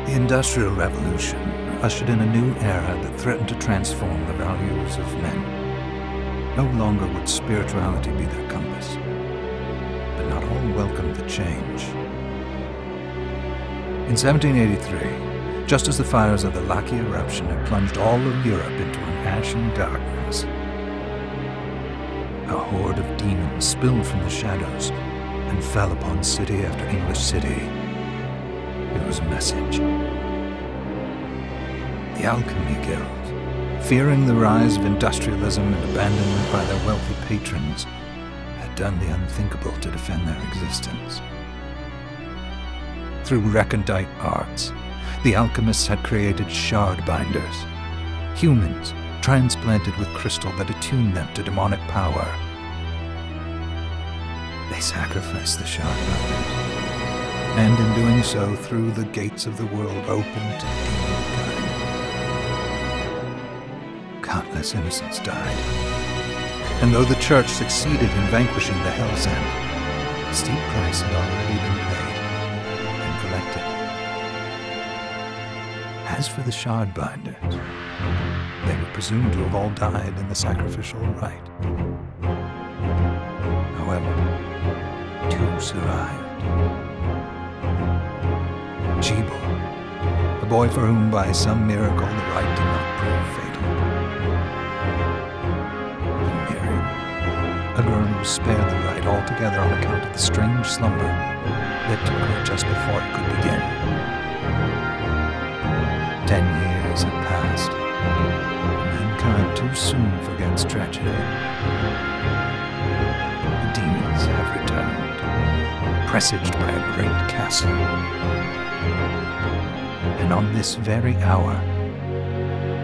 The Industrial Revolution ushered in a new era that threatened to transform the values of men. No longer would spirituality be their compass, but not all welcomed the change. In 1783, just as the fires of the Laki eruption had plunged all of Europe into an ashen darkness, a horde of demons spilled from the shadows and fell upon city after English city. It was a message. The Alchemy Guild, fearing the rise of industrialism and abandonment by their wealthy patrons, had done the unthinkable to defend their existence. Through recondite arts, the alchemists had created shard binders, humans transplanted with crystal that attuned them to demonic power. They sacrificed the shard binders, and in doing so threw the gates of the world open to demonkind. Countless innocents died, and though the Church succeeded in vanquishing the Hell's End, a steep price had already been paid and collected. As for the shard binders, they were presumed to have all died in the sacrificial rite. However, two survived. Jebel, a boy for whom by some miracle the rite did not prove fatal. And Miriam, a girl who was spared the rite altogether on account of the strange slumber that took her just before it could begin. 10 years have passed. Mankind too soon forgets tragedy. The demons have returned, presaged by a great castle. And on this very hour,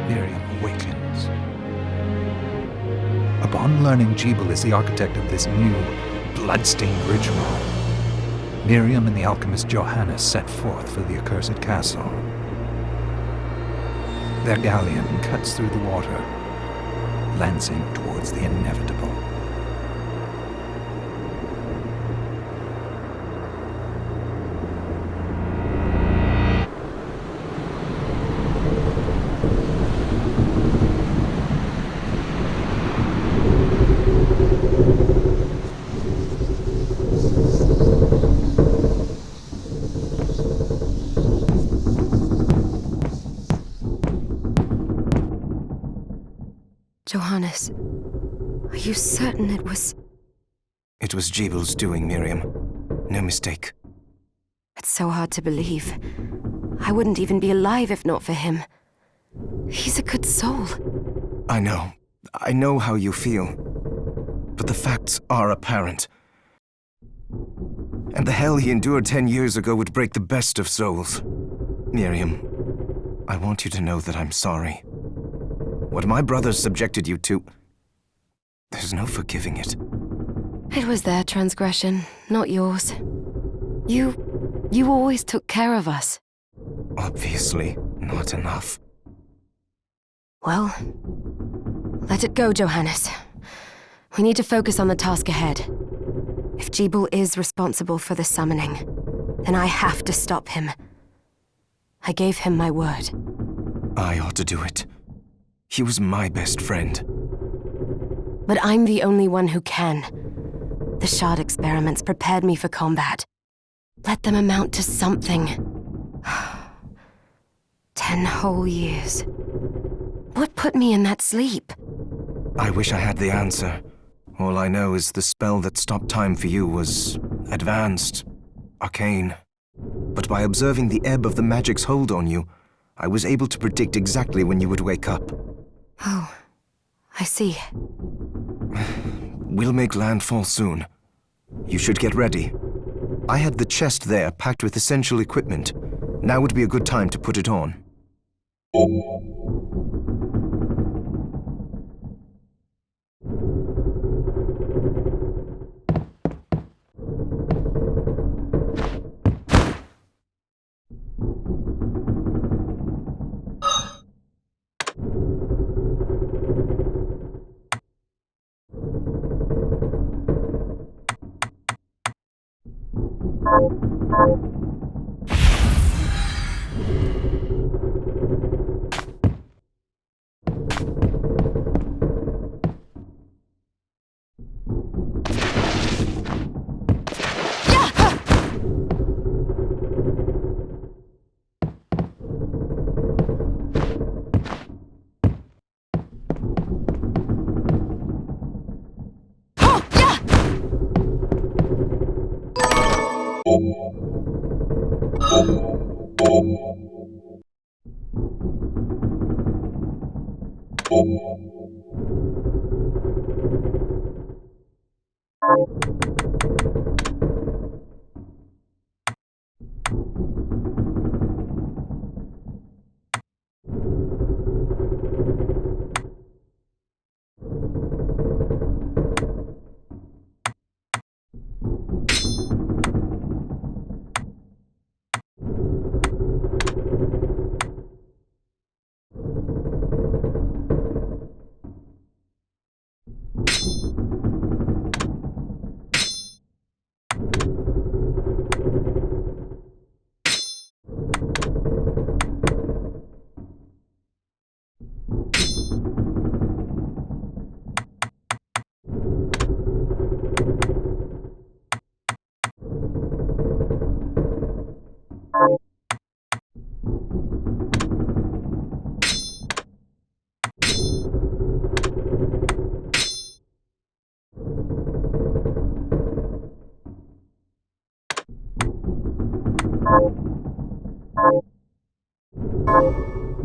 Miriam awakens. Upon learning Jebel is the architect of this new, bloodstained ritual, Miriam and the alchemist Johannes set forth for the accursed castle. Their galleon cuts through the water, lancing towards the inevitable. Johannes, are you certain it was... It was Jebel's doing, Miriam. No mistake. It's so hard to believe. I wouldn't even be alive if not for him. He's a good soul. I know. I know how you feel. But the facts are apparent. And the hell he endured 10 years ago would break the best of souls. Miriam, I want you to know that I'm sorry. What my brothers subjected you to, there's no forgiving it. It was their transgression, not yours. You always took care of us. Obviously, not enough. Well, let it go, Johannes. We need to focus on the task ahead. If Jebel is responsible for the summoning, then I have to stop him. I gave him my word. I ought to do it. He was my best friend. But I'm the only one who can. The shard experiments prepared me for combat. Let them amount to something. 10 whole years. What put me in that sleep? I wish I had the answer. All I know is the spell that stopped time for you was advanced, arcane. but by observing the ebb of the magic's hold on you, I was able to predict exactly when you would wake up. Oh, I see. We'll make landfall soon. You should get ready. I had the chest there packed with essential equipment. Now would be a good time to put it on.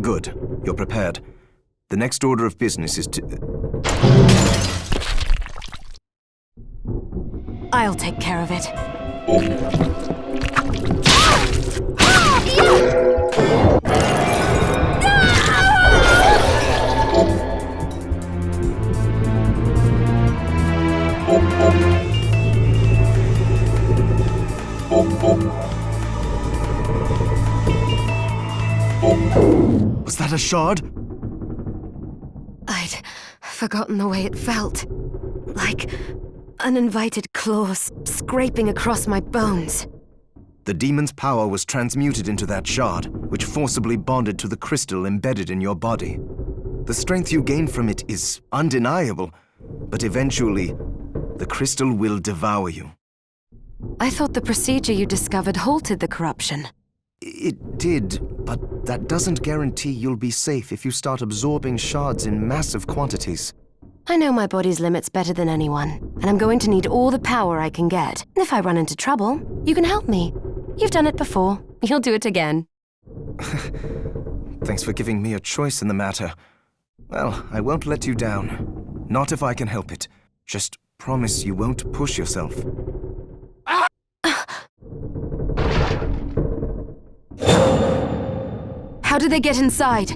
Good. You're prepared. The next order of business is to... I'll take care of it. Was that a shard? I'd forgotten the way it felt. Like uninvited claws scraping across my bones. The demon's power was transmuted into that shard, which forcibly bonded to the crystal embedded in your body. The strength you gain from it is undeniable, but eventually, the crystal will devour you. I thought the procedure you discovered halted the corruption. It did, but that doesn't guarantee you'll be safe if you start absorbing shards in massive quantities. I know my body's limits better than anyone, and I'm going to need all the power I can get. If I run into trouble, you can help me. You've done it before. You'll do it again. Thanks for giving me a choice in the matter. Well, I won't let you down. Not if I can help it. Just promise you won't push yourself. How did they get inside?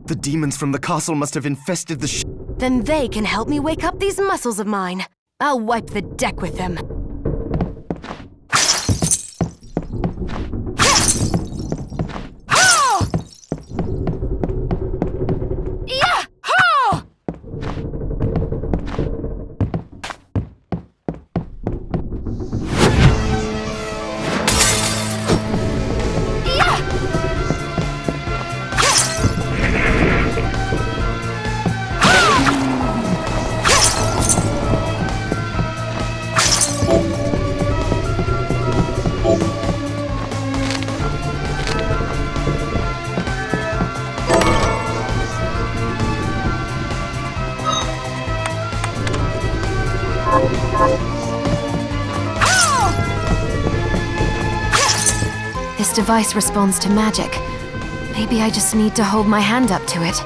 The demons from the castle must have infested the Then they can help me wake up these muscles of mine. I'll wipe the deck with them. device responds to magic. Maybe I just need to hold my hand up to it.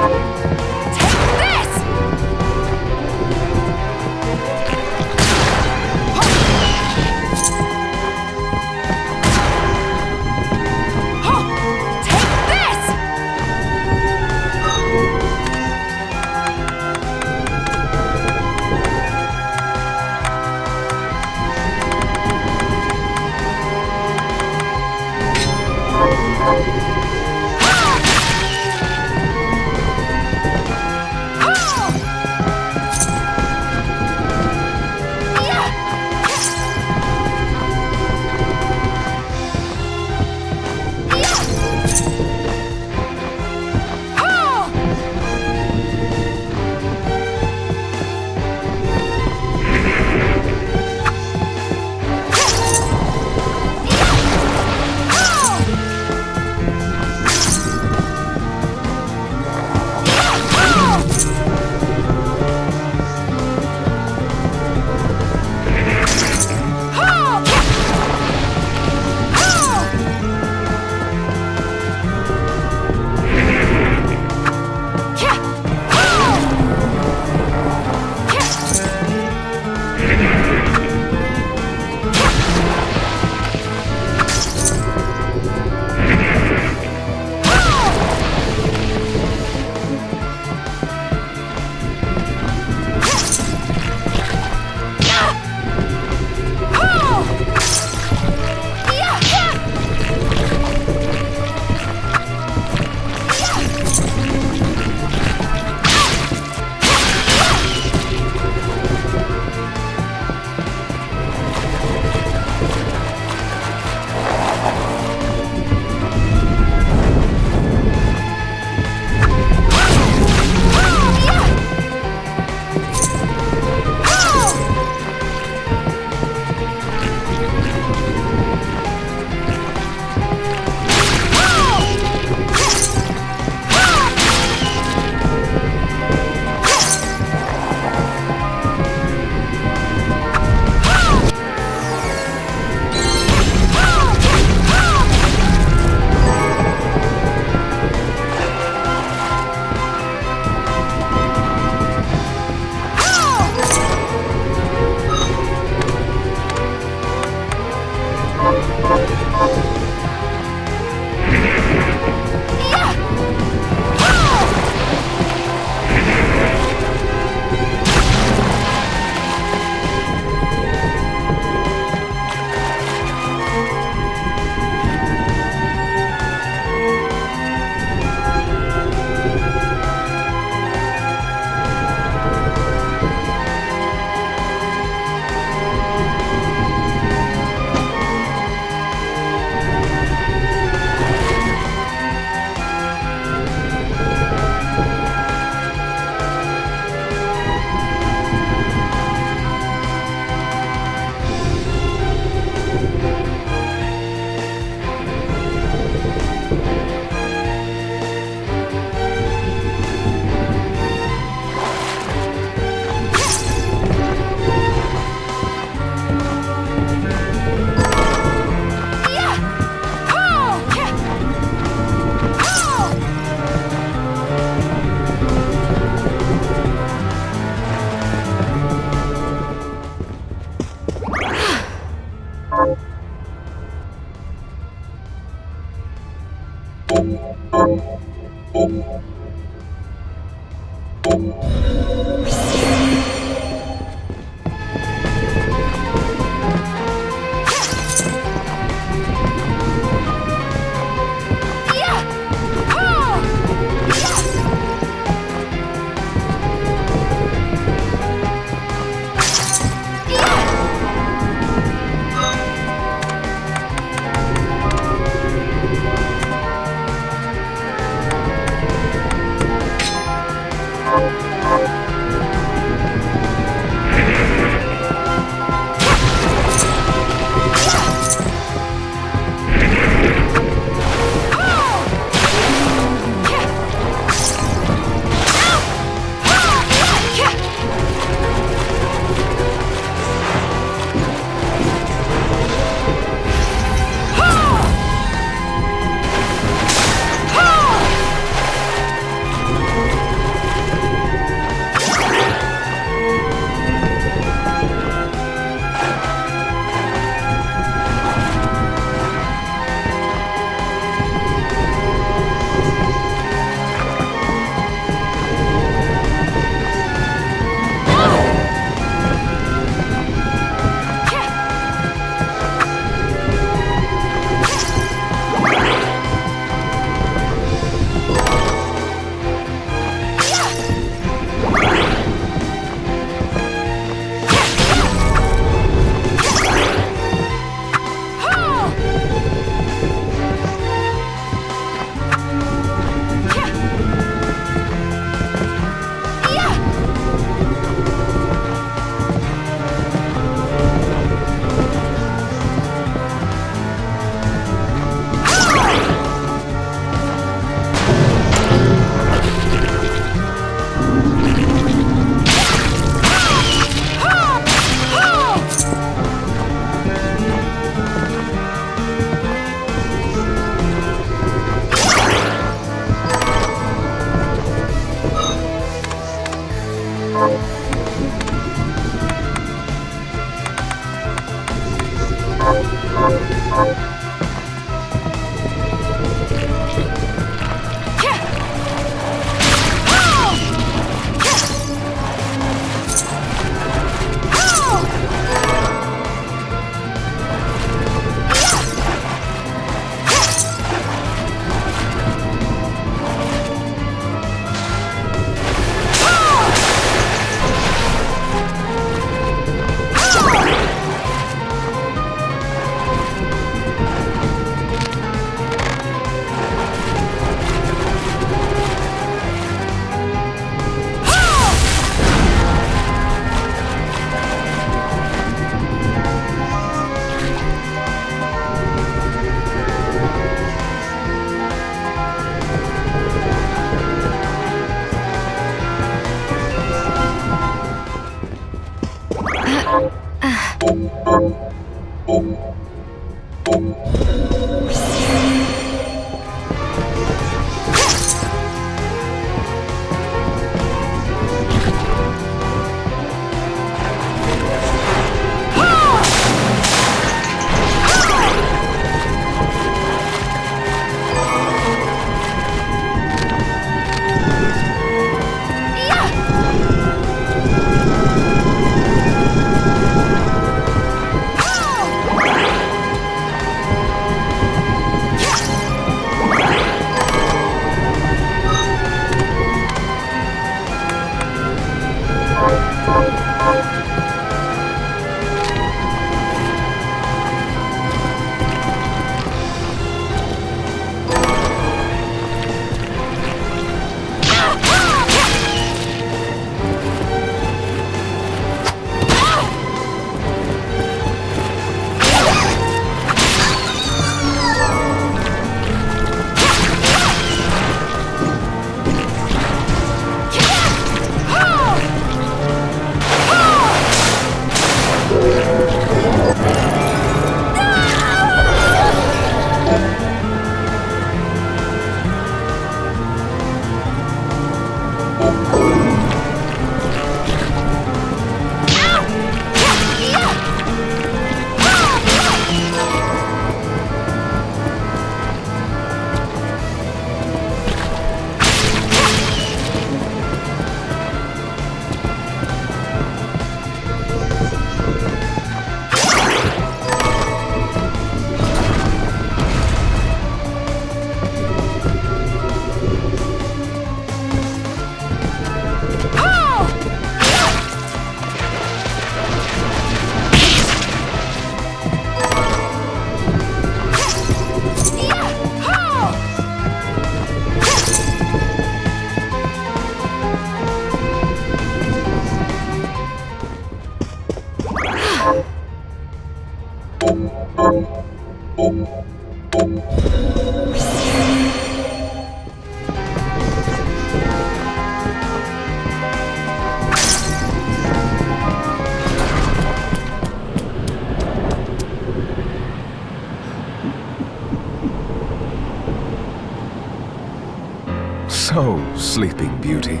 So, Sleeping Beauty,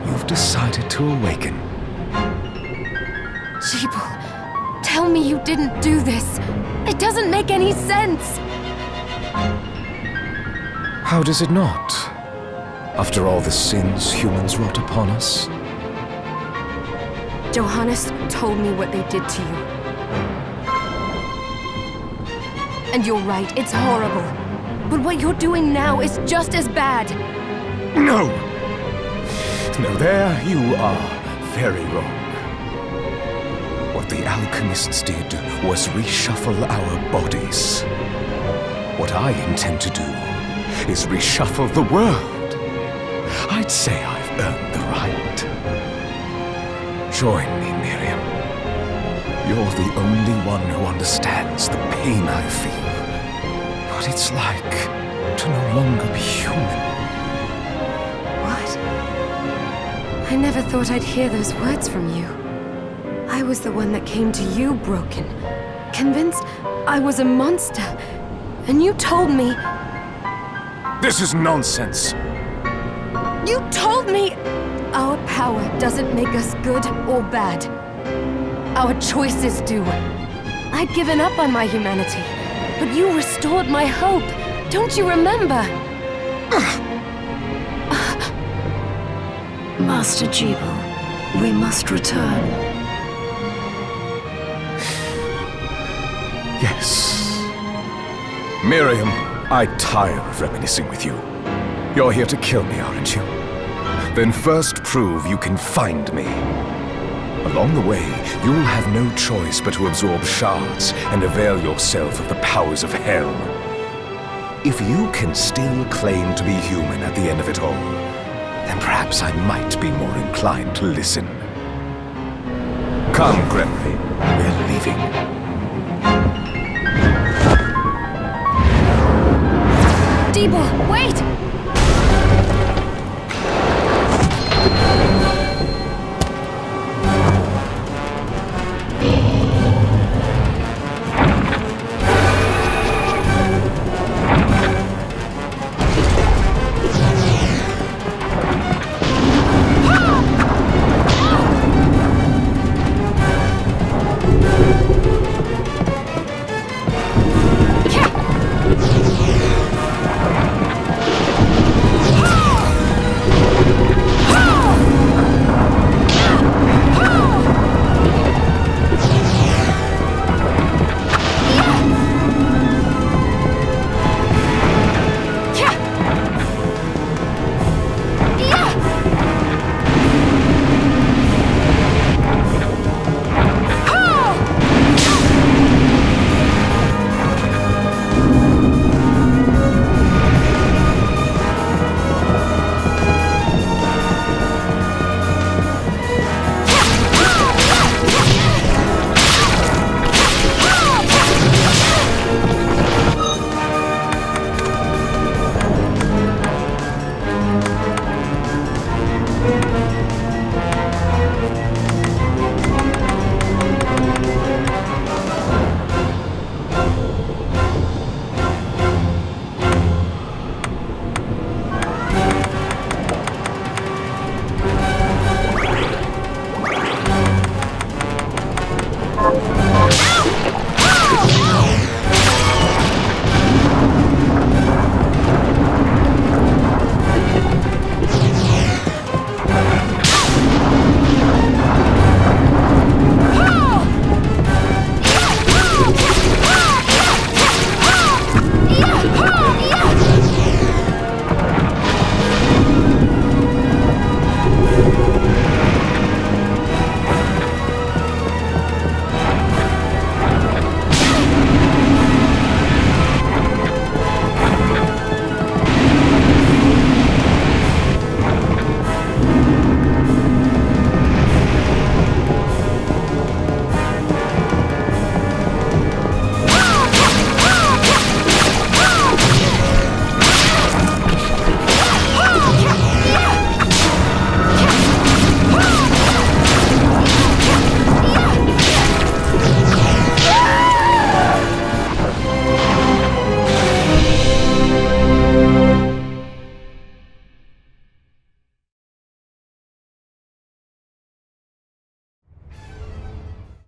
you've decided to awaken. Jeeble, tell me you didn't do this. It doesn't make any sense. How does it not? After all the sins humans wrought upon us? Johannes told me what they did to you. And you're right, it's horrible. But what you're doing now is just as bad. No! No, there you are very wrong. What the alchemists did was reshuffle our bodies. What I intend to do is reshuffle the world. I'd say I've earned the right. Join me, Miriam. You're the only one who understands the pain I feel. What it's like to no longer be human. What? I never thought I'd hear those words from you. I was the one that came to you broken, convinced I was a monster. And you told me... This is nonsense. You told me our power doesn't make us good or bad. Our choices do. I'd given up on my humanity, but you restored my hope. Don't you remember? Master Jeeble, we must return. Yes. Miriam, I tire of reminiscing with you. You're here to kill me, aren't you? Then first prove you can find me. Along the way, you'll have no choice but to absorb shards and avail yourself of the powers of hell. If you can still claim to be human at the end of it all, then perhaps I might be more inclined to listen. Come, Gregory. We're leaving.